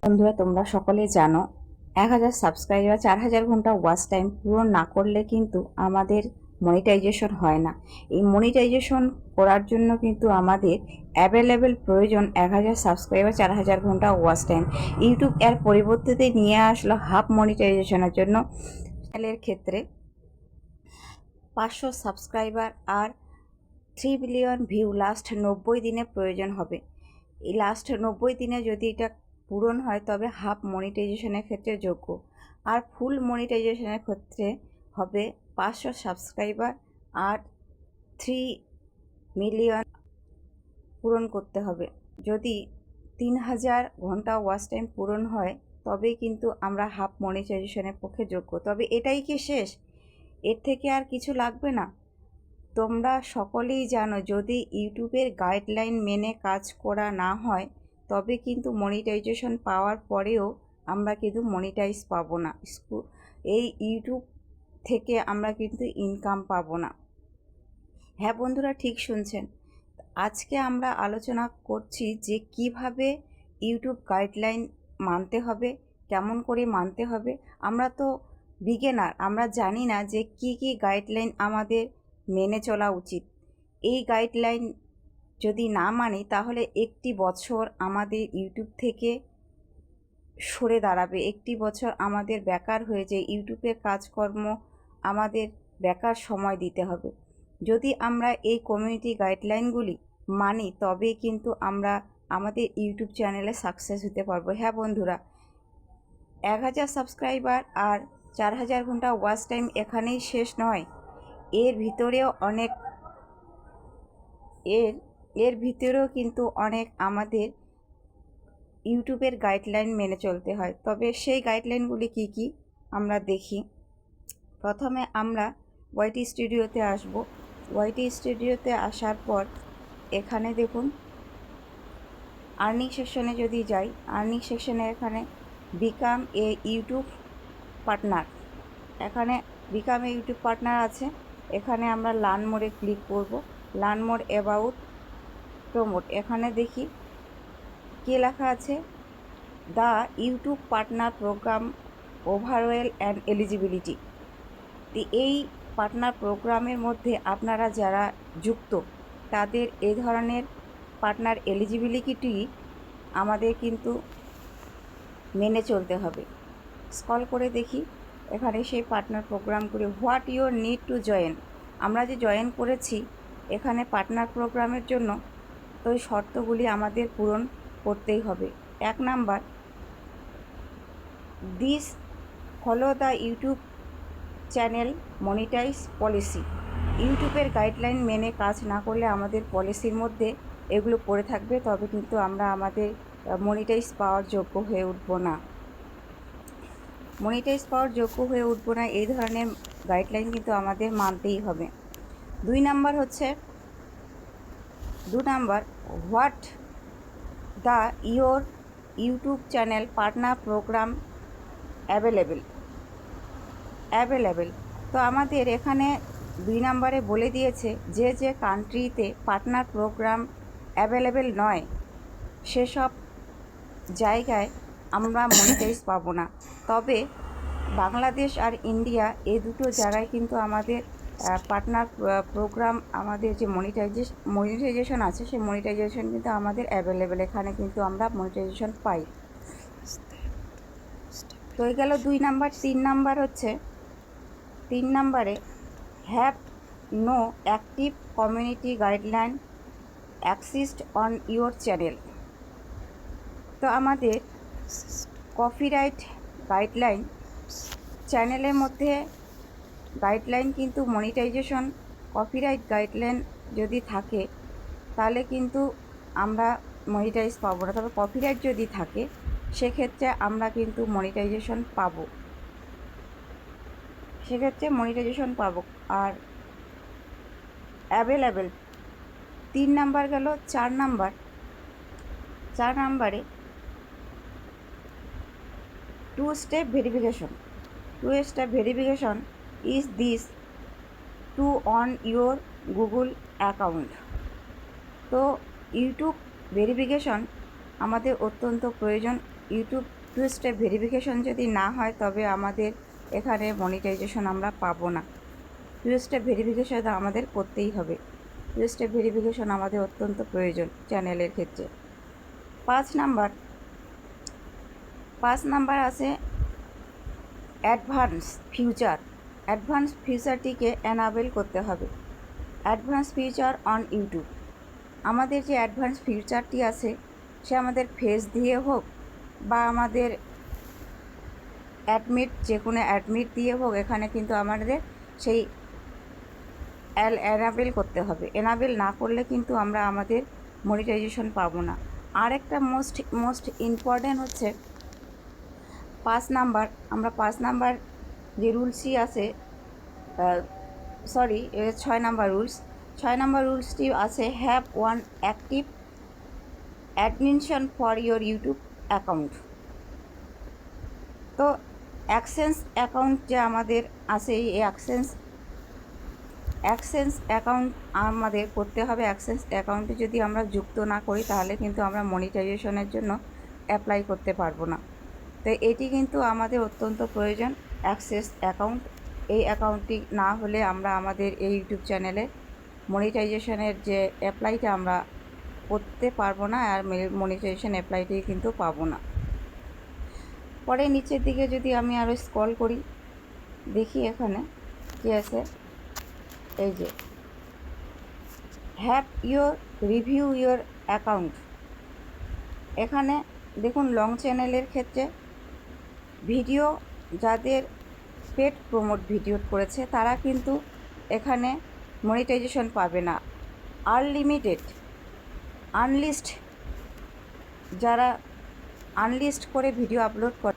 বন্ধুরা, তোমরা সকলে জানো 1000 সাবস্ক্রাইবার 4000 ঘন্টা ওয়াচ টাইম পূরণ না করলে কিন্তু আমাদের মনিটাইজেশন হয় না। এই মনিটাইজেশন করার জন্য কিন্তু আমাদের অ্যাভেলেবেল প্রয়োজন 1000 সাবস্ক্রাইবার 4000 ঘন্টা ওয়াচ টাইম। ইউটিউব এর পরিবর্তে নিয়ে আসলো হাফ মনিটাইজেশনের জন্য। চ্যানেলের ক্ষেত্রে 500 সাবস্ক্রাইবার আর 3 বিলিয়ন ভিউ লাস্ট 90 দিনে প্রয়োজন হবে। এই লাস্ট 90 দিনে যদি এটা পূরণ হয় তবে হাফ মনিটাইজেশনের ক্ষেত্রে যোগ্য, আর ফুল মনিটাইজেশনের ক্ষেত্রে হবে 500 সাবস্ক্রাইবার আর 3 মিলিয়ন পূরণ করতে হবে। যদি 3000 ঘন্টা ওয়াচ টাইম পূরণ হয় তবেই কিন্তু আমরা হাফ মনিটাইজেশনের পক্ষে যোগ্য। তবে এটাই কি শেষ? এর থেকে আর কিছু লাগবে না? তোমরা সকলেই জানো, যদি ইউটিউবের গাইডলাইন মেনে কাজ করা না হয় তবে কিন্তু মনিটাইজেশন পাওয়ার পরেও আমরা কিন্তু মনিটাইজ পাবো না। এই ইউটিউব থেকে আমরা কিন্তু ইনকাম পাবো না। হ্যাঁ বন্ধুরা, ঠিক শুনছেন। আজকে আমরা আলোচনা করছি যে কিভাবে ইউটিউব গাইডলাইন মানতে হবে, কেমন করে মানতে হবে। আমরা তো বিগিনার, আমরা জানি না যে কি কি গাইডলাইন আমাদের মেনে চলা উচিত। এই গাইডলাইন যদি না মানি তাহলে একটি বছর আমাদের ইউটিউব থেকে সরে দাঁড়াবে, একটি বছর আমাদের বেকার হয়ে যায়, ইউটিউবের কাজকর্ম আমাদের বেকার সময় দিতে হবে। যদি আমরা এই কমিউনিটি গাইডলাইনগুলি মানি তবেই কিন্তু আমরা আমাদের ইউটিউব চ্যানেলে সাকসেস হতে পারবো। হ্যাঁ বন্ধুরা, 1000 সাবস্ক্রাইবার আর 4000 ঘন্টা ওয়াচ টাইম এখানেই শেষ নয়। এর ভিতরেও কিন্তু অনেক আমাদের ইউটিউবের গাইডলাইন মেনে চলতে হয়। তবে সেই গাইডলাইনগুলি কি কি আমরা দেখি। প্রথমে আমরা ওয়াইটি স্টুডিওতে আসব। ওয়াইটি স্টুডিওতে আসার পর এখানে দেখুন আর্নিং সেকশনে যদি যাই, আর্নিং সেকশনে এখানে বিকাম এ ইউটিউব পার্টনার, এখানে বিকাম এ ইউটিউব পার্টনার আছে। এখানে আমরা লার্ন মোডে ক্লিক করব। লার্ন মোড অ্যাবাউট প্রমোট, এখানে দেখি কি লেখা আছে, the YouTube partner program overall and eligibility. এই পার্টনার প্রোগ্রামের মধ্যে আপনারা যারা যুক্ত তাদের এই ধরনের পার্টনার এলিজিবিলিটি আমাদের কিন্তু মেনে চলতে হবে। স্ক্রল করে দেখি এখানে সেই পার্টনার প্রোগ্রামগুলি, what you need to join. আমরা যে জয়েন করেছি এখানে পার্টনার প্রোগ্রামের জন্য, তো এই শর্তগুলি আমাদের পূরণ করতেই হবে। 1 number, this follow the YouTube channel monetize policy. ইউটিউবের গাইডলাইন মেনে কাজ না করলে আমাদের পলিসির মধ্যে এগুলো পড়ে থাকবে, তবে কিন্তু আমরা আমাদের মনিটাইজ পাওয়ার যোগ্য হয়ে উঠব না। মনিটাইজ পাওয়ার যোগ্য হয়ে উঠব না, এই ধরনের গাইডলাইন কিন্তু আমাদের মানতেই হবে। 2 number, what the your YouTube channel partner program available. তো আমাদের এখানে 2 নাম্বারে বলে দিয়েছে যে যে কান্ট্রিতে পার্টনার প্রোগ্রাম অ্যাভেলেবেল নয় সেসব জায়গায় আমরা মনিটাইজ পাবো না। তবে বাংলাদেশ আর ইন্ডিয়া এই দুটো জায়গায় কিন্তু আমাদের পার্টনার প্রোগ্রাম, আমাদের যে মনিটাইজেশন আছে সেই মনিটাইজেশন কিন্তু আমাদের অ্যাভেলেবেল, এখানে কিন্তু আমরা মনিটাইজেশন পাই। তো এই গেল 2 নাম্বার। 3 নাম্বারে have no active community guideline exist on your channel. তো আমাদের কপিরাইট গাইডলাইন চ্যানেলের মধ্যে গাইডলাইন কিন্তু মনিটাইজেশন কপিরাইট গাইডলাইন যদি থাকে তাহলে কিন্তু আমরা মনিটাইজ পাবো না। তবে কপিরাইট যদি থাকে সেক্ষেত্রে আমরা কিন্তু মনিটাইজেশন পাবো, আর অ্যাভেলেবেল 3 নাম্বার গেল। 4 নাম্বারে two step verification is this to on your Google account. তো ইউটিউব ভেরিফিকেশন আমাদের অত্যন্ত প্রয়োজন। ইউটিউব 2 স্টেপ ভেরিফিকেশন যদি না হয় তবে আমাদের এখানে মনিটাইজেশন আমরা পাবো না। 2 স্টেপ ভেরিফিকেশন আমাদের করতেই হবে। 2 স্টেপ ভেরিফিকেশন আমাদের অত্যন্ত প্রয়োজন চ্যানেলের ক্ষেত্রে। 5 নাম্বার আছে অ্যাডভান্স ফিচার। অ্যাডভান্স ফিচারটিকে এনাবেল করতে হবে। Advance feature on YouTube. আমাদের যে অ্যাডভান্স ফিচারটি আছে সে আমাদের ফেস দিয়ে হোক বা আমাদের যে কোনো অ্যাডমিট দিয়ে হোক, এখানে কিন্তু আমাদের সেই এনাবেল করতে হবে। এনাবেল না করলে কিন্তু আমরা আমাদের মনিটাইজেশন পাবো না। আর একটা মোস্ট ইম্পর্ট্যান্ট হচ্ছে 5 নাম্বার। আমরা 5 নাম্বার যে রুলসই আছে, 6 নাম্বার রুলস। 6 নাম্বার রুলসটি আছে have one active admission for your YouTube account. তো অ্যাকসেন্স অ্যাকাউন্ট যে আমাদের আছে, এই অ্যাকসেন্স অ্যাকাউন্ট আমাদের করতে হবে। অ্যাকসেন্স অ্যাকাউন্টে যদি আমরা যুক্ত না করি তাহলে কিন্তু আমরা মনিটাইজেশনের জন্য অ্যাপ্লাই করতে পারবো না। তো এটি কিন্তু আমাদের অত্যন্ত প্রয়োজন, অ্যাক্সেস অ্যাকাউন্ট। এই অ্যাকাউন্টটি না হলে আমরা আমাদের এই ইউটিউব চ্যানেলে মনিটাইজেশনের যে অ্যাপ্লাইটা আমরা করতে পারবো না, আর মনিটাইজেশন অ্যাপ্লাইটি কিন্তু পাবো না। পরে নিচের দিকে যদি আমি আরও স্ক্রল করি, দেখি এখানে কী আছে। এই যে have your review your account. এখানে দেখুন লং চ্যানেলের ক্ষেত্রে ভিডিও যাদের পেড প্রমোট ভিডিও করেছে তারা কিন্তু এখানে মনিটাইজেশন পাবে না। আনলিস্ট যারা আনলিস্ট করে ভিডিও আপলোড করে